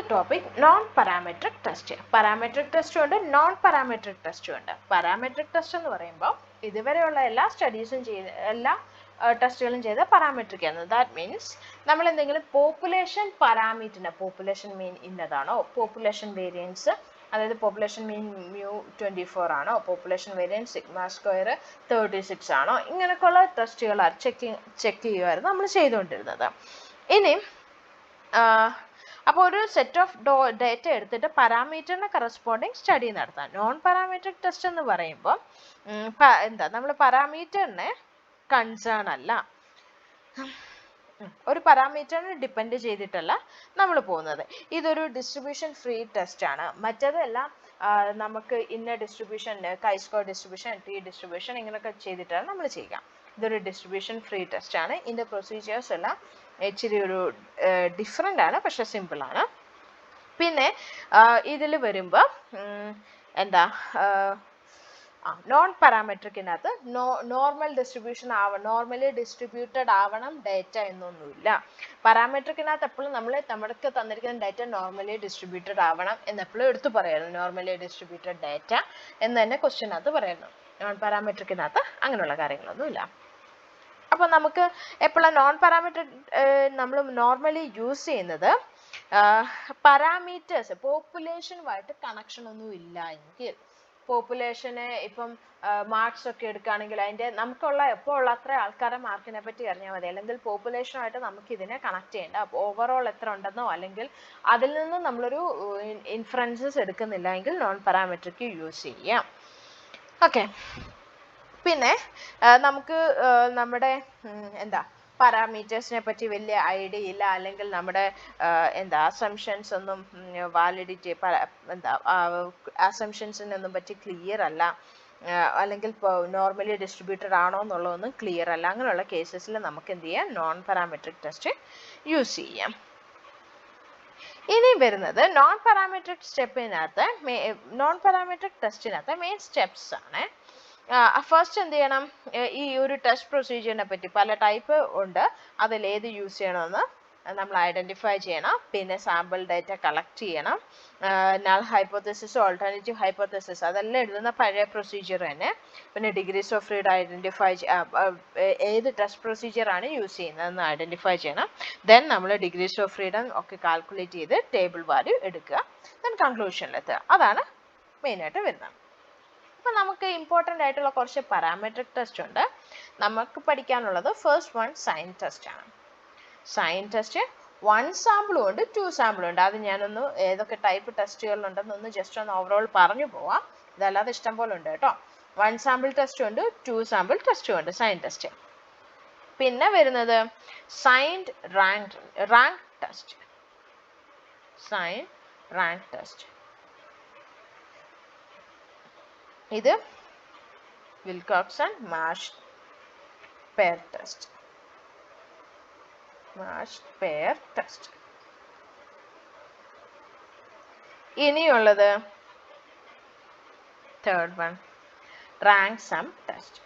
Fourth topic, non-parametric test. Parametric test ഉണ്ട്, non-parametric test ഉണ്ട്. Parametric test എന്ന് പറയുമ്പോൾ ഇതുവരെയുള്ള എല്ലാ സ്റ്റഡീസും എല്ലാ ടെസ്റ്റുകളും ചെയ്ത പാരാമെട്രിക് ആണ്. ദാറ്റ് മീൻസ് നമ്മൾ എന്തെങ്കിലും പോപ്പുലേഷൻ പാരാമീറ്ററിന്, പോപ്പുലേഷൻ മീൻ ഇന്നതാണോ, പോപ്പുലേഷൻ വേരിയൻസ് അതായത് പോപ്പുലേഷൻ മീൻ മ്യൂ 24 ആണോ, പോപ്പുലേഷൻ വേരിയൻസ് സിഗ്മ സ്ക്വയർ 36 ആണോ, ഇങ്ങനെയൊക്കെയുള്ള ടെസ്റ്റുകൾ ചെക്ക് ചെയ്യുമായിരുന്നു നമ്മൾ ചെയ്തുകൊണ്ടിരുന്നത്. ഇനി അപ്പോൾ ഒരു സെറ്റ് ഓഫ് ഡേറ്റ എടുത്തിട്ട് പാരാമീറ്ററിന് കറസ്പോണ്ടിങ് സ്റ്റഡി നടത്താം. നോൺ പാരാമീട്രിക് ടെസ്റ്റ് എന്ന് പറയുമ്പോൾ എന്താ, നമ്മൾ പാരാമീറ്ററിനെ കൺസേൺ അല്ല, ഒരു പാരാമീറ്ററിനെ ഡിപ്പെൻഡ് ചെയ്തിട്ടല്ല നമ്മൾ പോകുന്നത്. ഇതൊരു ഡിസ്ട്രിബ്യൂഷൻ ഫ്രീ ടെസ്റ്റ് ആണ്. മറ്റേതെല്ലാം നമുക്ക് ഇന്ന ഡിസ്ട്രിബ്യൂഷൻ, കൈ-സ്ക്വയർ ഡിസ്ട്രിബ്യൂഷൻ, ടി ഡിസ്ട്രിബ്യൂഷൻ ഇങ്ങനെയൊക്കെ ചെയ്തിട്ടാണ് നമ്മൾ ചെയ്യുക. ഇതൊരു ഡിസ്ട്രിബ്യൂഷൻ ഫ്രീ ടെസ്റ്റ് ആണ്. ഇതിൻ്റെ പ്രൊസീജിയേഴ്സ് എല്ലാം ഇച്ചിരി ഒരു ഡിഫറെൻ്റ് ആണ്, പക്ഷെ സിമ്പിൾ ആണ്. പിന്നെ ഇതിൽ വരുമ്പോൾ എന്താ, നോൺ പാരാമെട്രിക്കിനകത്ത് നോർമൽ ഡിസ്ട്രിബ്യൂഷൻ നോർമലി ഡിസ്ട്രിബ്യൂട്ടഡ് ആവണം ഡേറ്റ എന്നൊന്നുമില്ല. പാരാമെട്രിക്കിനകത്ത് എപ്പോഴും നമ്മൾക്ക് തന്നിരിക്കുന്ന ഡേറ്റ നോർമലി ഡിസ്ട്രിബ്യൂട്ടഡ് ആവണം എന്നെപ്പോഴും എടുത്തു പറയായിരുന്നു. നോർമലി ഡിസ്ട്രിബ്യൂട്ടഡ് ഡേറ്റ എന്ന് തന്നെ ക്വസ്റ്റ്യനകത്ത് പറയുന്നു. നോൺ പാരാമെട്രിക്കിനകത്ത് അങ്ങനെയുള്ള കാര്യങ്ങളൊന്നുമില്ല. അപ്പോൾ നമുക്ക് എപ്പോഴും നോൺ പാരാമെട്രിക് നമ്മൾ നോർമലി യൂസ് ചെയ്യുന്നത് പാരാമീറ്റേഴ്സ് പോപ്പുലേഷനുമായിട്ട് കണക്ഷൻ ഒന്നും ഇല്ല എങ്കിൽ, പോപ്പുലേഷനെ ഇപ്പം മാർക്സ് ഒക്കെ എടുക്കുകയാണെങ്കിൽ അതിൻ്റെ നമുക്കുള്ള എപ്പോൾ ഉള്ള അത്ര ആൾക്കാരെ മാർക്കിനെ പറ്റി അറിഞ്ഞാൽ മതി. അല്ലെങ്കിൽ പോപ്പുലേഷനുമായിട്ട് നമുക്ക് ഇതിനെ കണക്ട് ചെയ്യേണ്ട. ഓവറോൾ എത്ര ഉണ്ടെന്നോ അല്ലെങ്കിൽ അതിൽ നിന്ന് നമ്മളൊരു ഇൻഫറൻസസ് എടുക്കുന്നില്ല എങ്കിൽ നോൺ പാരാമെട്രിക് യൂസ് ചെയ്യാം. ഓക്കെ. പിന്നെ നമുക്ക് നമ്മുടെ എന്താ പാരാമീറ്റേഴ്സിനെ പറ്റി വലിയ ഐഡിയ ഇല്ല, അല്ലെങ്കിൽ നമ്മുടെ എന്താ അസംഷൻസ് ഒന്നും വാലിഡിറ്റി എന്താ അസംഷൻസിനൊന്നും പറ്റി ക്ലിയർ അല്ല, അല്ലെങ്കിൽ നോർമലി ഡിസ്ട്രിബ്യൂട്ടഡ് ആണോ എന്നുള്ളതൊന്നും ക്ലിയർ അല്ല. അങ്ങനെയുള്ള കേസസിൽ നമുക്ക് എന്ത് ചെയ്യാം, നോൺ പാരാമെട്രിക് ടെസ്റ്റ് യൂസ് ചെയ്യാം. ഇനി വരുന്നത് നോൺ പാരാമെട്രിക് സ്റ്റെപ്പിനകത്ത്, നോൺ പാരാമെട്രിക് ടെസ്റ്റിനകത്ത് മെയിൻ സ്റ്റെപ്സ് ആണ്. ഫസ്റ്റ് എന്ത് ചെയ്യണം, ഈ ഒരു ടെസ്റ്റ് പ്രൊസീജിയറിനെ പറ്റി പല ടൈപ്പ് ഉണ്ട്, അതിൽ ഏത് യൂസ് ചെയ്യണമെന്ന് നമ്മൾ ഐഡൻറ്റിഫൈ ചെയ്യണം. പിന്നെ സാമ്പിൾ ഡേറ്റ കളക്ട് ചെയ്യണം. നൾ ഹൈപ്പോത്തസിസ്, ഓൾട്ടർനേറ്റീവ് ഹൈപ്പോത്തസിസ് അതെല്ലാം എഴുതുന്ന പഴയ പ്രൊസീജിയർ തന്നെ. പിന്നെ ഡിഗ്രീസ് ഓഫ് ഫ്രീഡം ഐഡൻറ്റിഫൈ ഏത് ടെസ്റ്റ് പ്രൊസീജിയറാണ് യൂസ് ചെയ്യുന്നതെന്ന് ഐഡൻറ്റിഫൈ ചെയ്യണം. ദെൻ നമ്മൾ ഡിഗ്രീസ് ഓഫ് ഫ്രീഡം ഒക്കെ കാൽക്കുലേറ്റ് ചെയ്ത് ടേബിൾ വാല്യൂ എടുക്കുക. ദെൻ കൺക്ലൂഷനിലെത്തുക. അതാണ് മെയിനായിട്ട് വരുന്നത്. അപ്പം നമുക്ക് ഇമ്പോർട്ടൻ്റ് ആയിട്ടുള്ള കുറച്ച് പാരാമെട്രിക് ടെസ്റ്റ് ഉണ്ട്. നമുക്ക് പഠിക്കാനുള്ളത് ഫസ്റ്റ് വൺ സൈൻ ടെസ്റ്റ് ആണ്. സൈൻ ടെസ്റ്റ് 1 സാമ്പിളും ഉണ്ട്, 2 സാമ്പിളും ഉണ്ട്. അത് ഞാനൊന്ന് ഏതൊക്കെ ടൈപ്പ് ടെസ്റ്റുകളുണ്ടെന്നൊന്ന് ജസ്റ്റ് ഒന്ന് ഓവറോൾ പറഞ്ഞു പോവാം. ഇതല്ലാതെ ഇഷ്ടം പോലെ ഉണ്ട് കേട്ടോ. 1 സാമ്പിൾ ടെസ്റ്റ് ഉണ്ട്, 2 സാമ്പിൾ ടെസ്റ്റും ഉണ്ട് സൈൻ ടെസ്റ്റ്. പിന്നെ വരുന്നത് sign rank test. Sign rank test ഇത് വിൽകോക്സൺ മാഷ് പെയർ ടെസ്റ്റ്. ഇനിയുള്ളത് third one rank sum test.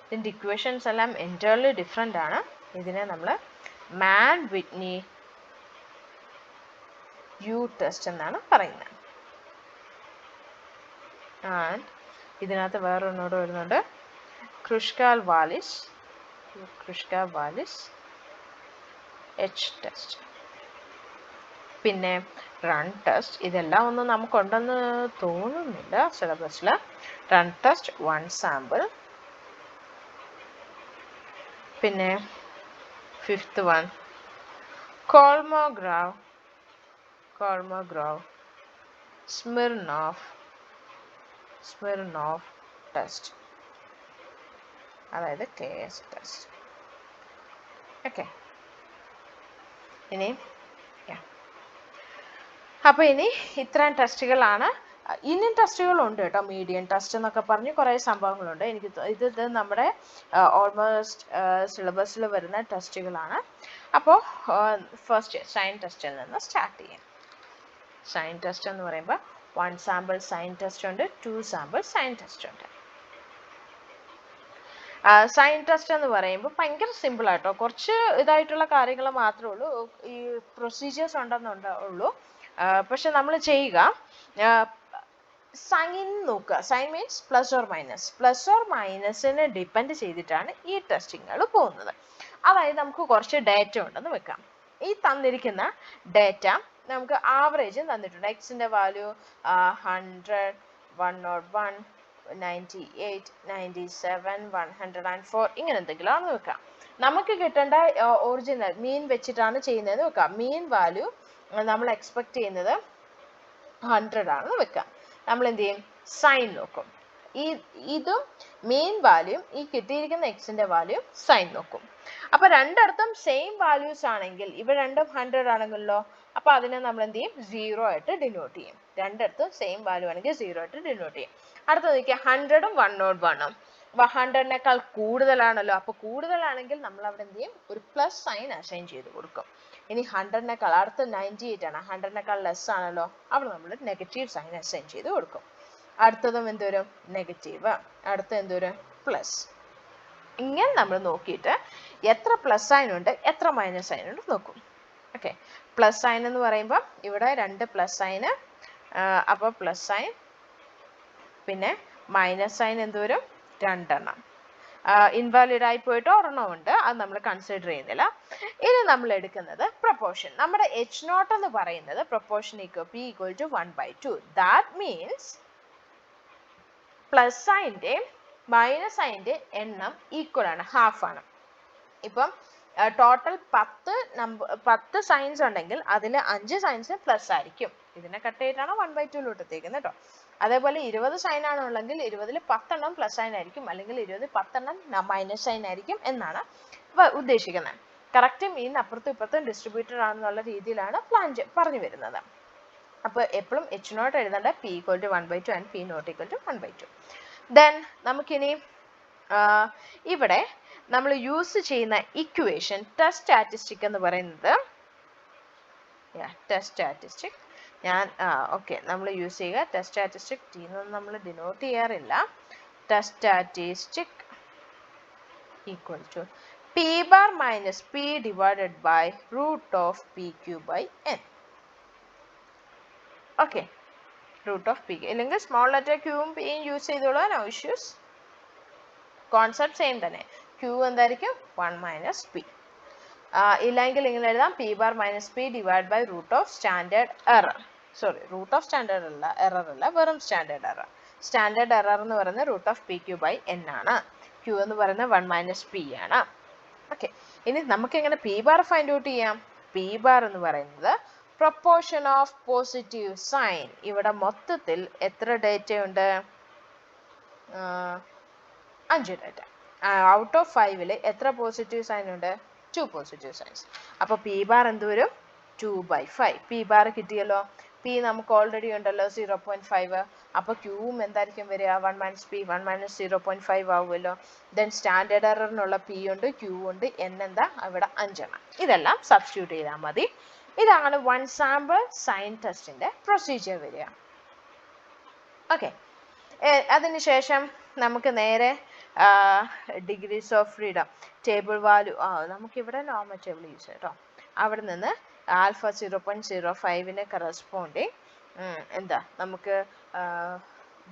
ഇതിൻ്റെ ഇക്വേഷൻസ് എല്ലാം എൻറ്റയർലി ഡിഫറെൻ്റ് ആണ്. ഇതിനെ നമ്മൾ മാൻ വിറ്റ്നി യു ടെസ്റ്റ് എന്നാണ് പറയുന്നത്. ആൻഡ് ഇതിനകത്ത് വേറൊന്നോട് വരുന്നുണ്ട്, ക്രുഷ്കാൽ വാലിസ് എച്ച് ടെസ്റ്റ്. പിന്നെ റൺ ടെസ്റ്റ്. ഇതെല്ലാം ഒന്നും നമുക്കുണ്ടെന്ന് തോന്നുന്നില്ല സിലബസിൽ. Run test 1 sample. പിന്നെ ഫിഫ്ത്ത് വൺ കോൾമോഗ്രാവ് സ്മിർനോഫ് ടെസ്റ്റ്, അതായത് KS ടെസ്റ്റ്. ഓക്കെ. അപ്പോൾ ഇനി ഇത്രയും ടെസ്റ്റുകളാണ്. ഇനിയും ടെസ്റ്റുകളുണ്ട് കേട്ടോ. മീഡിയൻ ടെസ്റ്റ് എന്നൊക്കെ പറഞ്ഞ് കുറേ സംഭവങ്ങളുണ്ട്. ഇത് നമ്മുടെ ഓൾമോസ്റ്റ് സിലബസിൽ വരുന്ന ടെസ്റ്റുകളാണ്. അപ്പോൾ ഫസ്റ്റ് സൈൻ ടെസ്റ്റിൽ നിന്ന് സ്റ്റാർട്ട് ചെയ്യാം. സൈൻ ടെസ്റ്റ് എന്ന് പറയുമ്പോൾ 1 സാമ്പിൾ സൈൻ ടെസ്റ്റ് ഉണ്ട്, 2 സാമ്പിൾ സൈൻ ടെസ്റ്റ് ഉണ്ട്. സൈൻ ടെസ്റ്റ് എന്ന് പറയുമ്പോൾ ഭയങ്കര സിമ്പിൾ ആയിട്ടോ, കുറച്ച് ഇതായിട്ടുള്ള കാര്യങ്ങൾ മാത്രമേ ഉള്ളൂ, ഈ പ്രൊസീജിയേഴ്സ് ഉള്ളൂ. പക്ഷെ നമ്മൾ ചെയ്യുക, സൈൻ നോക്കുക. Sign means plus or minus. Plus or മൈനസിനെ ഡിപ്പെൻഡ് ചെയ്തിട്ടാണ് ഈ ടെസ്റ്റിങ്ങുകൾ പോകുന്നത്. അതായത് നമുക്ക് കുറച്ച് ഡേറ്റ ഉണ്ടെന്ന് വെക്കാം. ഈ തന്നിരിക്കുന്ന ഡേറ്റ നമുക്ക് ആവറേജ് തന്നിട്ടുണ്ട്. എക്സിന്റെ വാല്യൂ 100, 101, 98, 97, 104 ഇങ്ങനെ എന്തെങ്കിലും ആണെന്ന് വെക്കാം. നമുക്ക് കിട്ടേണ്ട ഒറിജിനൽ മീൻ വെച്ചിട്ടാണ് ചെയ്യുന്നതെന്ന് വെക്കാം. മീൻ വാല്യൂ നമ്മൾ എക്സ്പെക്ട് ചെയ്യുന്നത് 100 ആണെന്ന് വെക്കാം. നമ്മൾ എന്ത് ചെയ്യും? സൈൻ നോക്കും. ഇതും മെയിൻ വാല്യൂ, ഈ കിട്ടിയിരിക്കുന്ന എക്സിന്റെ വാല്യൂ സൈൻ നോക്കും. അപ്പൊ രണ്ടിടത്തും സെയിം വാല്യൂസ് ആണെങ്കിൽ, ഇവ രണ്ടും 100 ആണെങ്കിലോ, അപ്പൊ അതിനെ നമ്മൾ എന്ത് ചെയ്യും? 0 ആയിട്ട് ഡിനോട്ട് ചെയ്യും. രണ്ടിടത്തും സെയിം വാല്യൂ ആണെങ്കിൽ 0 ആയിട്ട് ഡിനോട്ട് ചെയ്യും. അടുത്ത നോക്കിയാൽ 100ഉം 101ഉം 100നേക്കാൾ കൂടുതലാണല്ലോ. അപ്പൊ കൂടുതലാണെങ്കിൽ നമ്മൾ അവിടെ എന്ത് ചെയ്യും? ഒരു പ്ലസ് സൈൻ അസൈൻ ചെയ്ത് കൊടുക്കും. ഇനി 100നേക്കാൾ, അടുത്ത 98 ആണ്, 100നേക്കാൾ ലെസ് ആണല്ലോ, അവിടെ നമ്മൾ നെഗറ്റീവ് സൈൻ അസൈൻ ചെയ്ത് കൊടുക്കും. അടുത്തതും എന്തോരും? നെഗറ്റീവ്. അടുത്ത എന്തോരും? പ്ലസ്. ഇങ്ങനെ നമ്മൾ നോക്കിയിട്ട് എത്ര പ്ലസ് സൈൻ ഉണ്ട് എത്ര മൈനസ് സൈൻ ഉണ്ട് നോക്കും. ഓക്കെ, പ്ലസ് സൈൻ എന്ന് പറയുമ്പോൾ ഇവിടെ 2 പ്ലസ് സൈന്, അപ്പോൾ പ്ലസ് സൈൻ. പിന്നെ മൈനസ് സൈൻ എന്തോരും? 2 എണ്ണം. ഇൻവാലിഡ് ആയി പോയിട്ട് ഒരെണ്ണം ഉണ്ട്, അത് നമ്മൾ കൺസിഡർ ചെയ്യുന്നില്ല. ഇനി നമ്മൾ എടുക്കുന്നത് പ്രൊപ്പോർഷൻ. നമ്മുടെ H0 എന്ന് പറയുന്നത് proportion P = 1/2. That means plus സൈൻ്റെ മൈനസ് സൈൻ്റെ എണ്ണം ഈക്വൽ ആണ്, ഹാഫ് ആണ്. ഇപ്പം ടോട്ടൽ 10 സൈൻസ് ഉണ്ടെങ്കിൽ അതിൽ 5 സൈൻസ് പ്ലസ് ആയിരിക്കും. ഇതിനെ കട്ട് ചെയ്തിട്ടാണ് 1/2 എത്തിക്കുന്നത് കേട്ടോ. അതേപോലെ 20 സൈൻ ആണുള്ളെങ്കിൽ 20ൽ 10 എണ്ണം പ്ലസ് സൈൻ ആയിരിക്കും, അല്ലെങ്കിൽ 20ൽ 10 എണ്ണം മൈനസ് സൈൻ ആയിരിക്കും എന്നാണ് ഉദ്ദേശിക്കുന്നത്. കറക്റ്റ് മീൻ അപ്പുറത്തും ഇപ്പുറത്തും ഡിസ്ട്രിബ്യൂട്ടഡ് ആണെന്നുള്ള രീതിയിലാണ് പറഞ്ഞു വരുന്നത്. അപ്പോൾ എപ്പോഴും H0 എഴുതേണ്ട P = 1/2 ആൻഡ് P ≠ 1/2. ദെൻ നമുക്കിനി ഇവിടെ നമ്മൾ യൂസ് ചെയ്യുന്ന ഇക്വേഷൻ ടെസ്റ്റ് സ്റ്റാറ്റിസ്റ്റിക് എന്ന് പറയുന്നത്, ടെസ്റ്റ് സ്റ്റാറ്റിസ്റ്റിക് ഓക്കെ നമ്മൾ യൂസ് ചെയ്യുക. ടെസ്റ്റ് സ്റ്റാറ്റിസ്റ്റിക് T എന്നൊന്നും നമ്മൾ ഡിനോട്ട് ചെയ്യാറില്ല. Test statistic = P - P divided by √PQ/N. Okay, √PQ അല്ലെങ്കിൽ സ്മോൾ ലെറ്റർ ക്യൂവും പിയും യൂസ് ചെയ്തോളൂ, നോ ഇഷ്യൂസ്. കോൺസെപ്റ്റ് സെയിം തന്നെ. Q എന്തായിരിക്കും? 1 - P. ഇല്ലെങ്കിൽ ഇങ്ങനെ എഴുതാം, P - P divided by √standard error. Sorry, √standard അല്ല, എറർ അല്ല, വെറും സ്റ്റാൻഡേർഡ് എറർ. സ്റ്റാൻഡേർഡ് എറർ എന്ന് പറയുന്നത് √PQ/N ആണ്. Q എന്ന് പറയുന്നത് 1 - P ആണ്. ഓക്കെ, ഇനി നമുക്ക് എങ്ങനെ P ബാർ ഫൈൻഡ് ഔട്ട് ചെയ്യാം? P ബാർ എന്ന് പറയുന്നത് പ്രൊപ്പോർഷൻ ഓഫ് പോസിറ്റീവ് സൈൻ. ഇവിടെ മൊത്തത്തിൽ എത്ര ഡേറ്റ ഉണ്ട്? 5 ഡേറ്റ. ഔട്ട് ഓഫ് 5ൽ എത്ര പോസിറ്റീവ് സൈൻ ഉണ്ട്? 2 പോസിറ്റീവ് സൈൻസ്. അപ്പോൾ P ബാർ എന്ത് വരും? 2/5. P ബാർ കിട്ടിയല്ലോ. P നമുക്ക് ഓൾറെഡി ഉണ്ടല്ലോ 0.5. അപ്പോൾ Qവും എന്തായിരിക്കും വരിക? 1 - P, 1 - 0.5 ആവുമല്ലോ. ദെൻ സ്റ്റാൻഡേർഡ് എററിനുള്ള P ഉണ്ട്, Q ഉണ്ട്, N എന്താ? അവിടെ 5 എണ്ണം. ഇതെല്ലാം സബ്സ്റ്റിറ്റ്യൂട്ട് ചെയ്താൽ മതി. ഇതാണ് 1 സാമ്പിൾ സൈൻ ടെസ്റ്റിന്റെ പ്രൊസീജിയർ വരിക. ഓക്കെ, അതിനുശേഷം നമുക്ക് നേരെ degrees of freedom table value, നമുക്കിവിടെ നോർമൽ ടേബിൾ യൂസ് ചെയ്യാം കേട്ടോ. അവിടെ നിന്ന് ആൽഫ 0.05ന് കറസ്പോണ്ടിങ് എന്താ നമുക്ക്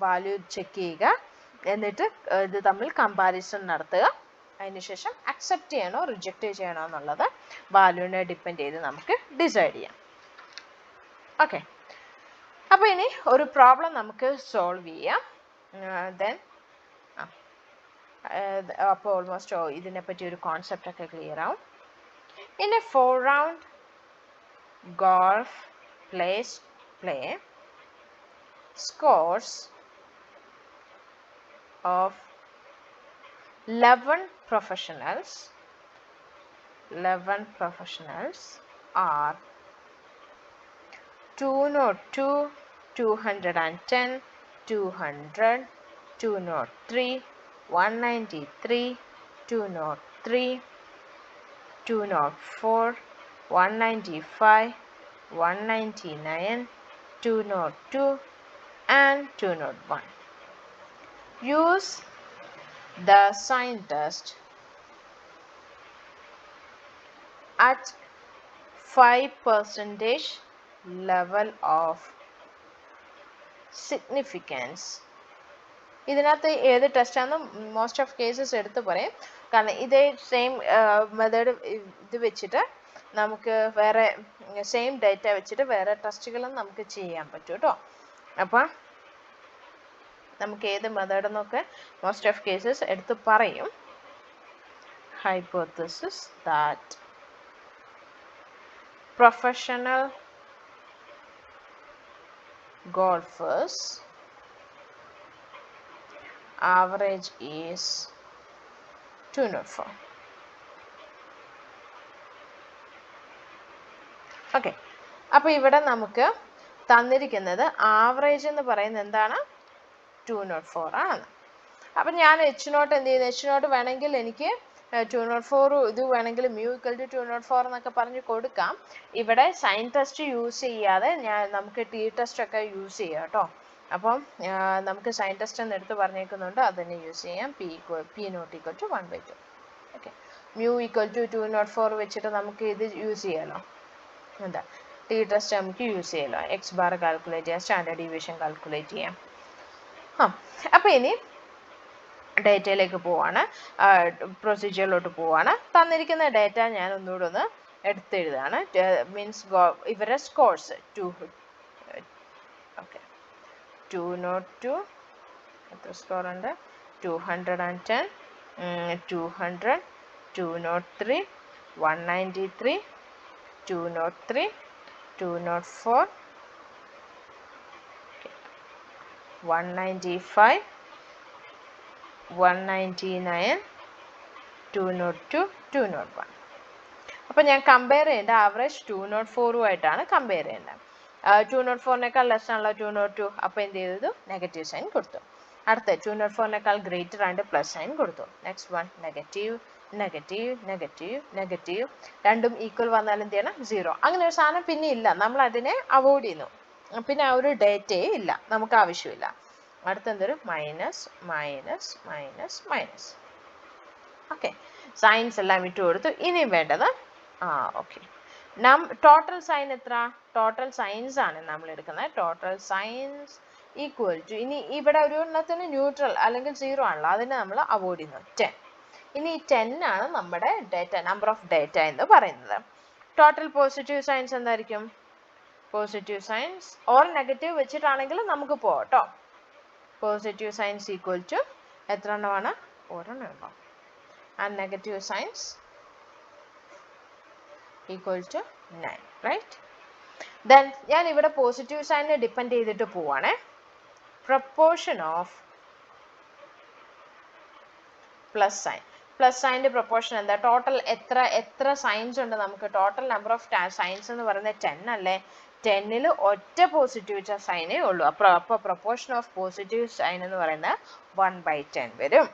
വാല്യൂ ചെക്ക് ചെയ്യുക, എന്നിട്ട് ഇത് തമ്മിൽ കമ്പാരിസൺ നടത്തുക. അതിനുശേഷം അക്സെപ്റ്റ് ചെയ്യണോ റിജക്റ്റ് ചെയ്യണോ എന്നുള്ളത് വാല്യൂവിനെ ഡിപ്പെൻഡ് ചെയ്ത് നമുക്ക് ഡിസൈഡ് ചെയ്യാം. ഓക്കെ, അപ്പോൾ ഇനി ഒരു പ്രോബ്ലം നമുക്ക് സോൾവ് ചെയ്യാം. ദെൻ അപ്പോൾ ഓൾമോസ്റ്റ് ഇതിനെപ്പറ്റി ഒരു കോൺസെപ്റ്റ് ഒക്കെ ക്ലിയർ ആവും. In a 4-round golf play, scores of 11 professionals are 202, 210, 200, 203, 193, 203, 204, 195, 199, 202 and 201. Use the sign test at 5% level of significance. ഇതിനകത്ത് ഏത് ടെസ്റ്റാണെന്ന് മോസ്റ്റ് ഓഫ് കേസസ് എടുത്ത് പറയും. കാരണം ഇതേ സെയിം മെത്തേഡ് ഇത് വെച്ചിട്ട് നമുക്ക് വേറെ സെയിം ഡേറ്റ വെച്ചിട്ട് വേറെ ടെസ്റ്റുകളും നമുക്ക് ചെയ്യാൻ പറ്റും കേട്ടോ. അപ്പം നമുക്ക് ഏത് മെത്തേഡ് എന്നൊക്കെ മോസ്റ്റ് ഓഫ് കേസസ് എടുത്ത് പറയും. Hypothesis that professional golfers average is 204. Okay, അപ്പോൾ ഇവിടെ നമുക്ക് തന്നിരിക്കുന്നത് ആവറേജ് എന്ന് പറയുന്നത് എന്താണ്? 204 ആണ്. അപ്പം ഞാൻ H0 എന്ത് ചെയ്യുന്നത്? H0 വേണമെങ്കിൽ എനിക്ക് 204 ഇത് വേണമെങ്കിൽ mu equal to 204 എന്നൊക്കെ പറഞ്ഞ് കൊടുക്കാം. ഇവിടെ സൈൻ ടെസ്റ്റ് യൂസ് ചെയ്യാതെ നമുക്ക് ടി ടെസ്റ്റ് ഒക്കെ യൂസ് ചെയ്യാം കേട്ടോ. അപ്പം നമുക്ക് സൈൻ ടെസ്റ്റ് എന്ന് എടുത്ത് പറഞ്ഞേക്കുന്നുണ്ട്, അതിനെ യൂസ് ചെയ്യാം. P not equal to 1/2. Okay, mu equal to 204 വെച്ചിട്ട് നമുക്ക് ഇത് യൂസ് ചെയ്യാമല്ലോ. എന്താ ടി ടെസ്റ്റ് നമുക്ക് യൂസ് ചെയ്യാമല്ലോ. എക്സ് ബാർ കാൽക്കുലേറ്റ് ചെയ്യാം, സ്റ്റാൻഡേർഡ് ഡീവിയേഷൻ കാൽക്കുലേറ്റ് ചെയ്യാം. അപ്പോൾ ഇനി ഡേറ്റയിലേക്ക് പോവാണ്, പ്രൊസീജിയറിലോട്ട് പോവാണ്. തന്നിരിക്കുന്ന ഡേറ്റ ഞാൻ ഒന്നുകൂടെ ഒന്ന് എടുത്തെഴുതാണ്. മീൻസ് ഇവരുടെ സ്കോർസ് 202 എത്ര സ്കോർ ഉണ്ട്? 210, 200, 203, 193, 203, 204, 195, 199, 202, 201. അപ്പോൾ ഞാൻ കമ്പയർ ചെയ്യേണ്ട ആവറേജ് 204 കമ്പയർ ചെയ്യേണ്ടത്. 204 ലെസ് ആണല്ലോ 202. അപ്പോൾ എന്ത് ചെയ്തു? നെഗറ്റീവ് സൈൻ കൊടുത്തു. അടുത്ത 204 ഗ്രേറ്റർ ആൻഡ് പ്ലസ് സൈൻ കൊടുത്തു. Next one negative negative negative negative, രണ്ടും ഈക്വൽ വന്നാൽ എന്ത് ചെയ്യണം? 0. അങ്ങനെ ഒരു സാധനം പിന്നെ ഇല്ല, നമ്മൾ അതിനെ അവോയ്ഡ് ചെയ്യുന്നു. പിന്നെ ആ ഒരു ഡേറ്റയെ ഇല്ല, നമുക്ക് ആവശ്യമില്ല. അടുത്തെന്തൊരു minus minus minus minus. Okay, signs എല്ലാം ഇട്ട് കൊടുത്തു. ഇനിയും വേണ്ടത് ഓക്കെ ടോട്ടൽ സൈൻ എത്ര? ടോട്ടൽ സൈൻസ് ആണ് നമ്മൾ എടുക്കുന്നത്. ടോട്ടൽ സൈൻസ് ഈക്വൽ ടു, ഇനി ഇവിടെ ഒരു എണ്ണത്തിന് ന്യൂട്രൽ അല്ലെങ്കിൽ 0 ആണല്ലോ, അതിനെ നമ്മൾ അവോയ്ഡ് ചെയ്യുന്നു. 10. ഇനി 10 ആണ് നമ്മുടെ ഡേറ്റ, നമ്പർ ഓഫ് ഡേറ്റ എന്ന് പറയുന്നത്. ടോട്ടൽ പോസിറ്റീവ് സൈൻസ് എന്തായിരിക്കും? പോസിറ്റീവ് സൈൻസ് ഓർ നെഗറ്റീവ് വെച്ചിട്ടാണെങ്കിൽ നമുക്ക് പോകാം കേട്ടോ. പോസിറ്റീവ് സൈൻസ് ഈക്വൽ ടു എത്ര എണ്ണമാണ്? ഒരെണ്ണം ഉണ്ടോ? And negative signs equal to 9, right? Then ഞാൻ ഇവിടെ പോസിറ്റീവ് സൈനിനെ ഡിപ്പെൻഡ് ചെയ്തിട്ട് പോവാണേ. Proportion of plus sign. Plus സൈനിന്റെ പ്രൊപ്പോർഷൻ എന്താ? ടോട്ടൽ എത്ര സൈൻസ് ഉണ്ട് നമുക്ക്? ടോട്ടൽ നമ്പർ ഓഫ് സൈൻസ് എന്ന് പറയുന്നത് 10 അല്ലേ? 10ൽ ഒറ്റ പോസിറ്റീവ് സൈനേ ഉള്ളൂ. അപ്പോൾ പ്രൊപ്പോർഷൻ ഓഫ് പോസിറ്റീവ് സൈൻ എന്ന് പറയുന്നത് 1/10 വരും.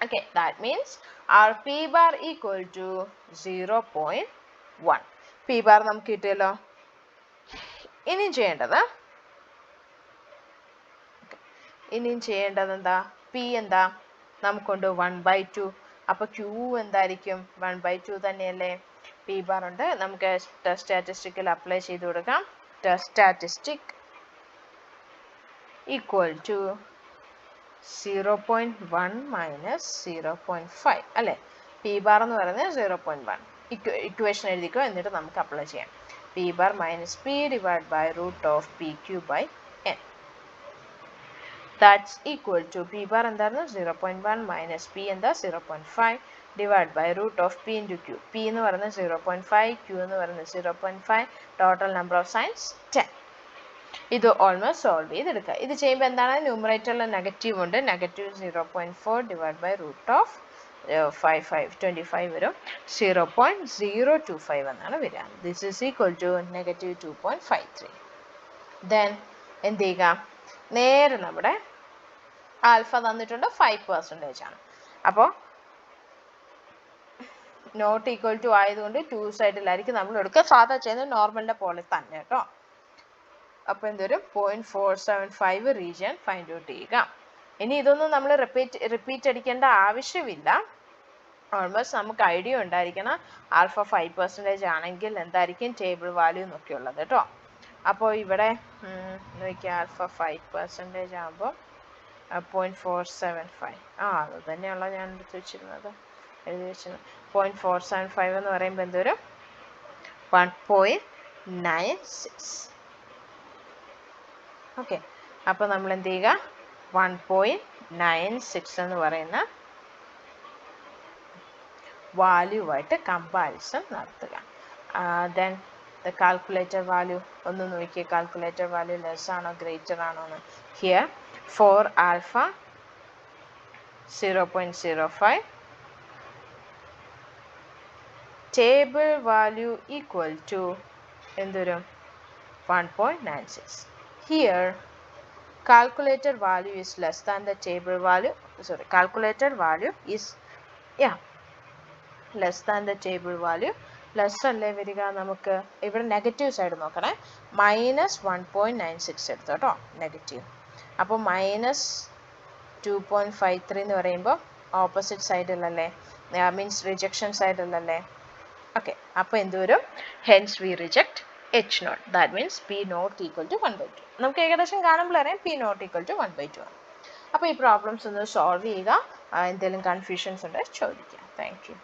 Okay, that means our p bar equal to 0.1. p bar നമുക്ക് കിട്ടിയല്ലോ. ഇനിയും ചെയ്യേണ്ടത് എന്താ? p എന്താ? നമുക്കുണ്ട് 1/2. അപ്പോൾ q എന്തായിരിക്കും? 1/2 തന്നെയല്ലേ? p bar ഉണ്ട്, നമുക്ക് ടെസ്റ്റ് സ്റ്റാറ്റിസ്റ്റിക്കിൽ അപ്ലൈ ചെയ്ത് കൊടുക്കാം. Test statistic equal to 0.1 minus 0.5 അല്ലേ? പി ബാർ എന്ന് പറയുന്നത് 0.1. ഇക്വേഷൻ എഴുതിക്കോ, എന്നിട്ട് നമുക്ക് അപ്ലൈ ചെയ്യാം. P bar minus P divide by root of P Q by N. That's equal to P bar എന്തായിരുന്നു? 0.1 മൈനസ് പി എന്താ? 0.5 divide by root of P into Q. P എന്ന് പറയുന്നത് 0.5, ക്യൂ എന്ന് പറയുന്നത് 0.5. Total number of signs 10. ഇത് almost solve ചെയ്തെടുക്കുക. ഇത് ചെയ്യുമ്പോൾ എന്താണ്? ന്യൂമറേറ്ററിൽ നെഗറ്റീവ് ഉണ്ട്. Negative 0.4 divide by root of 25 വരും. 0.025 എന്നാണ് വരിക. This is equal to negative 2.53. Then എന്ത് ചെയ്യുക? നേരെ നമ്മുടെ ആൽഫ തന്നിട്ടുണ്ട് 5% ആണ്. അപ്പോൾ നോട്ട് ഈക്വൽ ടു ആയതുകൊണ്ട് 2 സൈഡിലായിരിക്കും നമ്മൾ എടുക്കുക. സാധാ ചെയ്യുന്നത് നോർമലിൻ്റെ പോലെ തന്നെ കേട്ടോ. അപ്പോൾ എന്തൊരു 0.475 റീജിയൻ ഫൈൻഡ് ഔട്ട് ചെയ്യുക. ഇനി ഇതൊന്നും നമ്മൾ റിപ്പീറ്റ് അടിക്കേണ്ട ആവശ്യമില്ല. ഓൾമോസ്റ്റ് നമുക്ക് ഐഡിയ ഉണ്ടായിരിക്കണം ആൽഫ 5% ആണെങ്കിൽ എന്തായിരിക്കും ടേബിൾ വാല്യൂ എന്നൊക്കെ ഉള്ളത് കേട്ടോ. അപ്പോൾ ഇവിടെ നോക്കിയാൽ ആൽഫ 5% ആകുമ്പോൾ 0.475 അത് തന്നെയുള്ള ഞാൻ എടുത്ത് വെച്ചിരുന്നത് എഴുതി വെച്ചിരുന്നത് 0.475 എന്ന് പറയുമ്പോൾ എന്തോരും 1.96. ഓക്കെ, അപ്പോൾ നമ്മൾ എന്ത് ചെയ്യുക 1.96 എന്ന് പറയുന്ന വാല്യൂ ആയിട്ട് കമ്പാരിസൺ നടത്തുക. ദെൻ ദ കാൽക്കുലേറ്റർ വാല്യൂ ഒന്ന് നോക്കിയേ, കാൽക്കുലേറ്റർ വാല്യൂ ലെസ് ആണോ ഗ്രേറ്റർ ആണോ എന്ന്. Here for alpha 0.05 table value equal to എന്തൊരു 1.96. Here calculator value is less than the table value. Sorry, calculator value is less than the table value. Less അല്ലേ വരിക, നമുക്ക് ഇവിടെ നെഗറ്റീവ് സൈഡ് നോക്കണേ. -1.96 എടുത്തു കേട്ടോ നെഗറ്റീവ്. അപ്പോൾ -2.53 എന്ന് പറയുമ്പോൾ ഓപ്പോസിറ്റ് സൈഡിലല്ലേ, മീൻസ് റിജക്ഷൻ സൈഡിലല്ലേ. ഓക്കെ, അപ്പോൾ എന്തുവരും hence we reject H0. That means P not equal to 1/2. നമുക്ക് ഏകദേശം കാണുമ്പോൾ അറിയാം P not equal to 1/2 ആണ്. അപ്പോൾ ഈ പ്രോബ്ലംസ് ഒന്ന് സോൾവ് ചെയ്യുക. എന്തെങ്കിലും കൺഫ്യൂഷൻസ് ഉണ്ടെങ്കിൽ ചോദിക്കുക. Thank you.